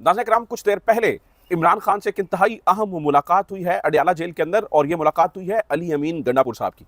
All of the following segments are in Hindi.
नाज़रीन किराम, कुछ देर पहले इमरान खान से एक इंतहाई अहम मुलाकात हुई है अडयाला जेल के अंदर, और ये मुलाकात हुई है अली अमीन गंडापुर साहब की।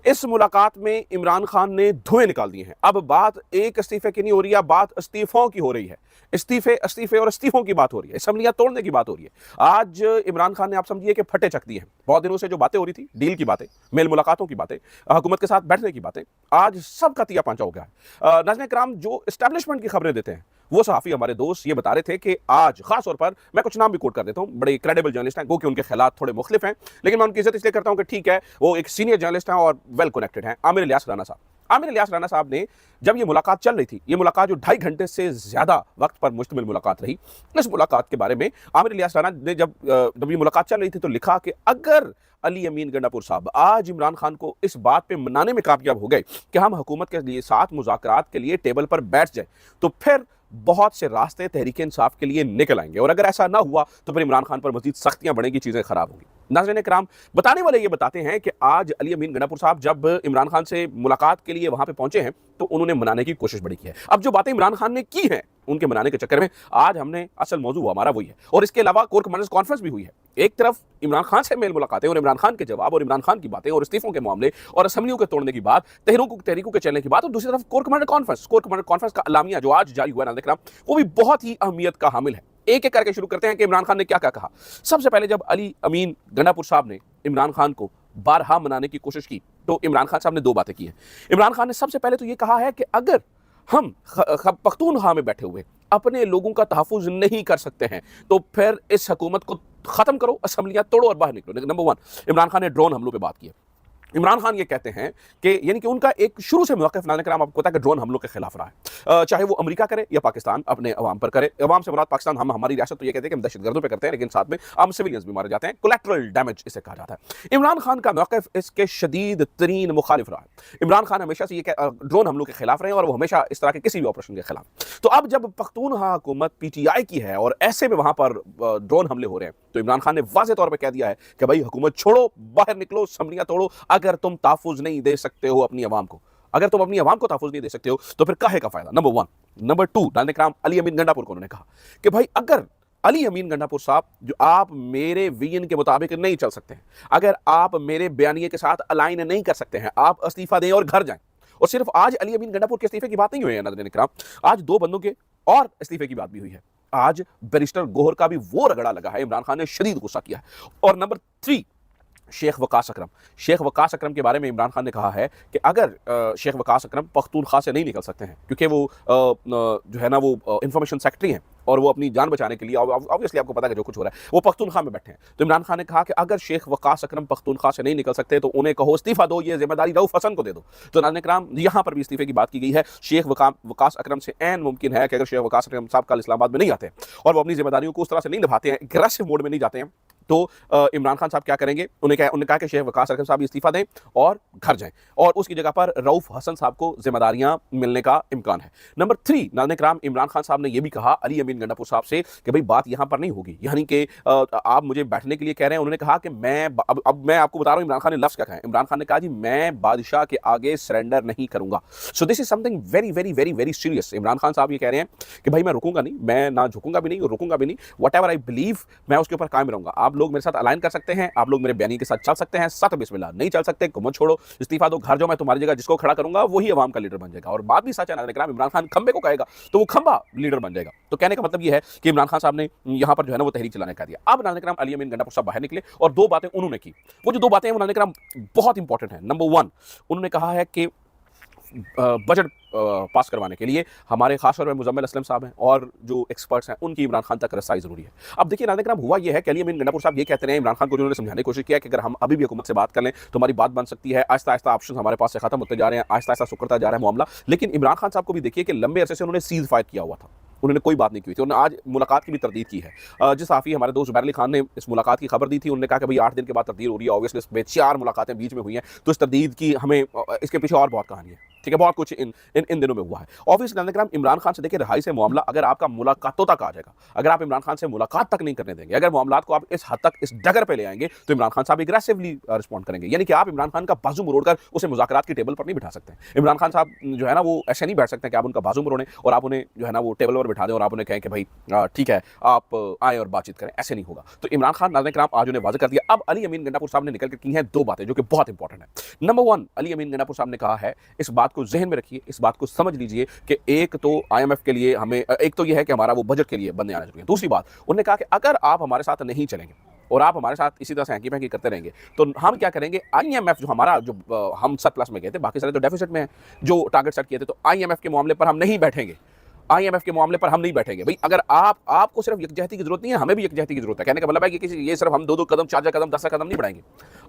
इस मुलाकात में इमरान खान ने धुएं निकाल दिए हैं। अब बात एक इस्तीफे की नहीं हो रही है, बात इस्तीफों की हो रही है। इस्तीफे और इस्तीफों की बात हो रही है, असम्बलियां तोड़ने की बात हो रही है। आज इमरान खान ने, आप समझिए कि फटे चक दिए हैं। बहुत दिनों से जो बातें हो रही थी, डील की बातें, मेल मुलाकातों की बातें, हुकूमत के साथ बैठने की बातें, आज सब का तिया पांचा हो गया है। नाज़रीन किराम, जो एस्टैब्लिशमेंट की खबरें देते हैं वो सहाफ़ी हमारे दोस्त ये बता रहे थे कि आज खास तौर पर, मैं कुछ नाम भी कोट कर देता हूं, बड़े क्रेडिबल जर्नलिस्ट हैं, गो कि उनके ख्यालात थोड़े मुख्तलिफ हैं, लेकिन मैं उनकी इज्जत इसलिए करता हूं कि ठीक है, वो एक सीनियर जर्नलिस्ट हैं और वेल कनेक्टेड हैं। आमिर इलियास राना साहब, आमिर इलियास राना साहब ने, जब ये मुलाकात चल रही थी, ये मुलाकात जो 2.5 घंटे से ज्यादा वक्त पर मुश्तमिल मुलाकात रही, इस मुलाकात के बारे में आमिर इलियास राना ने जब ये मुलाकात चल रही थी तो लिखा कि अगर अली अमीन गंडापुर साहब आज इमरान खान को इस बात पे मनाने में कामयाब हो गए कि हम हुकूमत के लिए साथ मुज़ाकरात के लिए टेबल पर बैठ जाए, तो फिर बहुत से रास्ते तहरीक इंसाफ के लिए निकल आएंगे, और अगर ऐसा ना हुआ तो फिर इमरान खान पर मजीद सख्तियां बढ़ेंगी, चीजें खराब होंगी। नाज़रीन किराम, बताने वाले ये बताते हैं कि आज अली अमीन गंडापुर साहब जब इमरान खान से मुलाकात के लिए वहां पे पहुंचे हैं तो उन्होंने मनाने की कोशिश बड़ी की है। अब जो बातें इमरान खान ने की हैं उनके मनाने के चक्कर में आज हमने, असल मौजू हमारा वही है, और इसके अलावा कोर कमांडर्स कॉन्फ्रेंस भी हुई है। एक तरफ इमरान खान से मेल मुलाकातें और इमरान खान के जवाब और इमरान खान की बातें और इस्तीफों के मामले और असम्बलियों के तोड़ने की बात, तहरीकों के चलने की बात, और दूसरी तरफ कोर कमांडर कॉन्फ्रेंस का अलामिया जो आज जारी हुआ नाज़रीन किराम, वो भी बहुत ही अहमियत का हामिल है। एक एक करके शुरू करते हैं कि इमरान खान ने क्या क्या कहा। सबसे पहले जब अली अमीन गंडापुर साहब ने इमरान खान को बारहा मनाने की कोशिश की तो इमरान खान साहब ने दो बातें की हैं। इमरान खान ने सबसे पहले तो ये कहा है कि अगर हम पख्तूनख्वा में बैठे हुए अपने लोगों का तहफ़्फ़ुज़ नहीं कर सकते हैं तो फिर इस हुकूमत को खत्म करो, असम्बलियां तोड़ो और बाहर निकलो। नंबर 1, इमरान खान ने ड्रोन हमलों पे बात की है। इमरान खान ये कहते हैं कि यानी कि उनका एक शुरू से मौक़िफ़ नाज़रीन किराम आपको पता है कि ड्रोन हमलों के खिलाफ रहा है, चाहे वो अमेरिका करे या पाकिस्तान अपने अवाम पर करे। अवाम से मुराद पाकिस्तान, हम हमारी रियासत तो ये कहते हैं कि हम दहशतगर्दों पे करते हैं, लेकिन साथ में आम सिविलियंस भी मारे जाते हैं, कोलैटरल डैमेज इसे कहा जाता है। इमरान खान का मौक़िफ़ इसके शदीद तरीन मुखालिफ रहा है। इमरान खान हमेशा से ये ड्रोन हमलों के खिलाफ रहे और वो हमेशा इस तरह के किसी भी ऑपरेशन के खिलाफ। तो अब जब पख्तूनख्वा हुकूमत PTI की है और ऐसे में वहां पर ड्रोन हमले हो रहे हैं तो इमरान खान ने वाज़ेह तौर पर कह दिया है कि भाई हुकूमत छोड़ो, बाहर निकलो, असम्बलियां तोड़ो। अगर तुम तहफ़्फ़ुज़ नहीं दे सकते हो अपनी आवाम को, अगर तुम अपनी आवाम को तहफ़्फ़ुज़ नहीं दे सकते हो तो फिर काहे का फायदा। नंबर 1। नंबर 2, नाज़रीन किराम, अली अमीन गंडापुर को उन्होंने कहा कि भाई अगर अली अमीन गंडापुर साहब, जो आप मेरे विजन के मुताबिक नहीं चल सकते हैं, अगर आप मेरे बयानिए के साथ अलाइन नहीं कर सकते हैं, आप इस्तीफा दें और घर जाएं। और सिर्फ आज अली अमीन गंडापुर के इस्तीफे की बात नहीं हुई है नाज़रीन किराम, आज 2 बंदों के और इस्तीफे की बात भी हुई है। आज बैरिस्टर गोहर का भी वो रगड़ा लगा है, इमरान खान ने शदीद गुस्सा किया है। और नंबर 3, शेख वकास अकरम के बारे में इमरान खान ने कहा है कि अगर शेख वकास अकरम पख्तूनख्वा से नहीं निकल सकते हैं, क्योंकि वो जो है ना वो इंफॉर्मेशन सेक्रेटरी हैं और वो अपनी जान बचाने के लिए, ऑब्वियसली आपको पता है कि जो कुछ हो रहा है वो पख्तूनख्वा में बैठे हैं, तो इमरान खान ने कहा कि अगर शेख वकास अकरम पख्तूनख्वा से नहीं निकल सकते तो उन्हें कहो इस्तीफा दो, ये जिम्मेदारी रऊफ हसन को दे दो। तो नाज़रीन किराम, यहाँ पर भी इस्तीफे की बात की गई है। शेख वकास अकरम से ऐन मुमकिन है कि अगर शेख वकास अकरम साहब कल इस्लामाबाद में नहीं आते और वो अपनी जिम्मेदारियों को उस तरह से नहीं निभाते हैं, एग्रेसिव मोड में नहीं जाते हैं, तो इमरान खान साहब क्या करेंगे। उन्होंने कहा कि शेख वकास अकरम साहब इस्तीफा दें और घर जाएं, और उसकी जगह पर रऊफ हसन साहब को जिम्मेदारियां मिलने का इम्कान है। नंबर 3, नाज़रीन किराम, इमरान खान साहब ने यह भी कहा अली अमीन गंडापुर साहब से कि भाई बात यहां पर नहीं होगी, यानी कि आप मुझे बैठने के लिए कह रहे हैं। उन्होंने कहा कि अब मैं आपको बता रहा हूं इमरान खान ने लफ्ज़ क्या कहा है। इमरान खान ने कहा जी, मैं बादशाह के आगे सरेंडर नहीं करूंगा। So this is something very very very very serious. Imran Khan साहब ये कह रहे हैं कि भाई मैं रुकूंगा नहीं, मैं ना झुकूंगा भी नहीं और रुकूंगा भी नहीं, वट एवर आई बिलीव मैं उसके ऊपर कायम रहूंगा। आप लोग मेरे साथ अलाइन कर सकते हैं, आप लोग मेरे बयानी के साथ चल सकते हैं, सत बिस्मिल्लाह, नहीं चल सकते कुमत छोड़ो, इस्तीफा दो, घर जाओ, मैं तुम्हारी जगह जिसको खड़ा करूंगा वही अवाम का लीडर बन जाएगा। और बात भी सच है नाज़रीन किराम, इमरान खान खंबे को कहेगा तो वो खंबा लीडर बन जाएगा। तो कहने का मतलब ये है कि इमरान खान साहब ने यहां पर जो है ना वो तहरीक चलाने का दिया। अब नाज़रीन किराम, अली अमीन गंडापुर साहब बाहर निकले और 2 बातें उन्होंने की। वो जो 2 बातें हैं वो नाज़रीन किराम बहुत इंपॉर्टेंट है। नंबर 1, उन्होंने कहा है कि बजट पास करवाने के लिए हमारे खास तौर पर मुजम्मिल असलम साहब हैं और जो एक्सपर्ट्स हैं उनकी इमरान खान तक रसाई जरूरी है। अब देखिए नाज़रीन किराम, हुआ यह है कि अली अमीन गंडापुर साहब ये कहते रहे, इमरान खान को जिन्होंने समझाने की कोशिश किया कि अगर हम अभी भी हुकूमत से बात कर लें तो हमारी बात बन सकती है, आहिस्ता आहिस्ता ऑप्शन हमारे पास से खत्म होते जा रहे हैं, आहिस्ता आहिस्ता सुकड़ता जा रहा है मामला। लेकिन इमरान खान साहब को भी देखिए कि लंबे अरसे से उन्होंने सीज फायर किया हुआ था, उन्होंने कोई बात नहीं की थी। उन्होंने आज मुलाकात की भी तरदीद की है। जिस साफ़ी हमारे दोस्त ज़ुबैर अली खान ने इस मुलाकात की खबर दी थी, उन्होंने कहा कि भाई 8 दिन के बाद तरदीद हो रही है। ऑब्वियसली इसमें 4 मुलाकातें बीच में हुई हैं, तो इस तरदीद की हमें इसके पीछे और बहुत कहानी है। ठीक है, बहुत कुछ इन दिनों में हुआ है। ऑब्वियसली नाज़रीन इमरान खान से देखिए रिहाई से मामला अगर आपका मुलाकातों तक आ जाएगा, अगर आप इमरान खान से मुलाकात तक नहीं करने देंगे, अगर मामलात को आप इस हद तक इस डगर पे ले आएंगे तो इमरान खान साहब एग्रेसिवली रिस्पॉन्ड करेंगे। यानी कि आप इमरान खान का बाजू मरोड़कर उसे मुज़ाकरात की टेबल पर नहीं बिठा सकते। इमरान खान साहब जो है ना वो ऐसे नहीं बैठ सकते कि आप उनका बाजू मरोड़ें और आप उन्हें जो है ना वो टेबल पर बिठा दें और आप उन्हें कहें कि भाई ठीक है आप आए और बातचीत करें, ऐसे नहीं होगा। तो इमरान खान नाज़रीन आज उन्हें वाज़ेह कर दिया। अब अली अमीन गंडापुर साहब ने निकल कर की हैं दो बातें जो कि बहुत इंपॉर्टेंट है। नंबर 1, अली अमीन गंडापुर साहब ने कहा है, इस बात को ज़हन में रखिए, इस बात को समझ लीजिए कि एक तो IMF के लिए हमें एक तो यह है कि हमारा वो बजट के लिए बनने आना चाहिए। दूसरी बात उन्होंने कहा कि अगर आप हमारे साथ नहीं चलेंगे और आप हमारे साथ इसी तरह से हैंकी पैंकी करते रहेंगे तो हम क्या करेंगे, IMF जो हमारा जो हम सरप्लस में गए थे, बाकी सारे तो डेफिसिट में हैं, जो टारगेट सेट किए थे, तो IMF के मामले पर हम नहीं बैठेंगे। IMF के मामले पर हम नहीं बैठेंगे। भाई अगर आपको सिर्फ यकजहती की जरूरत नहीं है, हमें भी यकजहती की जरूरत है। कहने का मतलब है कि किसी ये सिर्फ हम 2-2 कदम 4-4 कदम 10 कदम नहीं बढ़ाएंगे,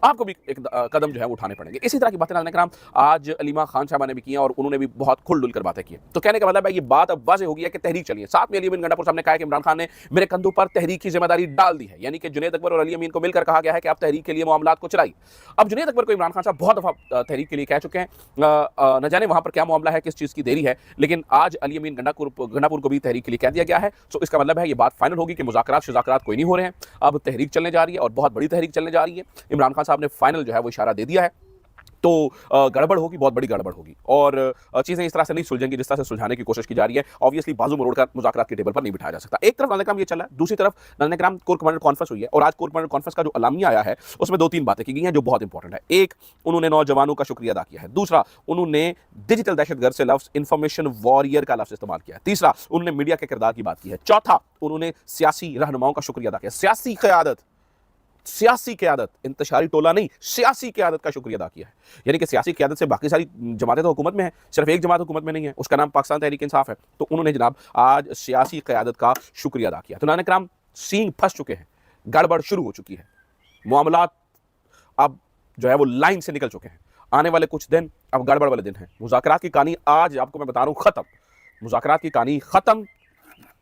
आपको भी एक कदम जो है वो उठाने पड़ेंगे। इसी तरह की बातें नाज़रीन कराम आज अलीमा खान साहबा ने भी की हैं और उन्होंने भी बहुत खुल कर बातें की। तो कहने का मतलब है ये बात अब वाज़ेह हो गई है कि तहरीक चली है। साथ में अली अमीन गंडापुर साहब ने कहा है कि इमरान खान ने मेरे कंधों पर तहरीक की जिम्मेदारी डाल दी है, यानी कि जुनैद अकबर और अली अमीन को मिलकर कहा गया है कि आप तहरीक के लिए मामलात को चलाइए। अब जुनैद अकबर को इमरान खान साहब बहुत दफ़ा तहरीक के लिए कह चुके हैं, न जाने वहाँ पर क्या मामला है, किस चीज़ की देरी है, लेकिन आज अली अमीन गंडापुर को भी तहरीक के लिए कह दिया गया है। सो इसका मतलब है ये बात फाइनल होगी कि मुज़ाकरात कोई नहीं हो रहे हैं, अब तहरीक चलने जा रही है और बहुत बड़ी तहरीक चलने जा रही है। इमरान खान साहब ने फाइनल जो है वो इशारा दे दिया है। तो गड़बड़ होगी, बहुत बड़ी गड़बड़ होगी और चीज़ें इस तरह से नहीं सुलझेंगी जिस तरह से सुलझाने की कोशिश की जा रही है। ऑब्वियसली बाजू मरोड़कर मुज़ाकरात की टेबल पर नहीं बिठाया जा सकता। एक तरफ नाज़रीन ये चल रहा है, दूसरी तरफ नाज़रीन कोर कमांडर कॉन्फ्रेंस हुई है और आज कोर कमांडर कॉन्फ्रेंस का जो अलामिया आया है उसमें 2-3 बातें की गई हैं जो बहुत इंपॉर्टेंट है। एक, उन्होंने नौजवानों का शुक्रिया अदा किया है। दूसरा, उन्होंने डिजिटल दहशतगर्द से लफ्ज़ इंफॉर्मेशन वॉरियर का लफ्ज़ इस्तेमाल किया है। तीसरा, उन्होंने मीडिया के किरदार की बात की है। चौथा, उन्होंने सियासी रहनुमाओं का शुक्रिया अदा किया। सियासी क़यादत, इंतशारी टोला नहीं, सियासी क़यादत का शुक्रिया अदा किया है। यानी कि सियासी क़यादत से बाकी सारी जमातें तो हुकूमत में है, सिर्फ एक जमात हुकूमत में नहीं है, उसका नाम पाकिस्तान तहरीक इंसाफ है। तो उन्होंने जनाब आज सियासी क़यादत का शुक्रिया अदा किया। तो नाज़रीन कराम सींग फंस चुके हैं, गड़बड़ शुरू हो चुकी है, मामलात अब जो है वो लाइन से निकल चुके हैं। आने वाले कुछ दिन अब गड़बड़ वाले दिन हैं। मुज़ाकरात की कहानी आज आपको मैं बता रहा हूँ ख़त्म, मुज़ाकरात की कहानी ख़त्म।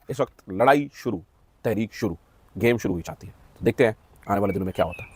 इस वक्त लड़ाई शुरू, तहरीक शुरू, गेम शुरू हुई चाहती है। तो देखते हैं आने वाले दिनों में क्या होता है।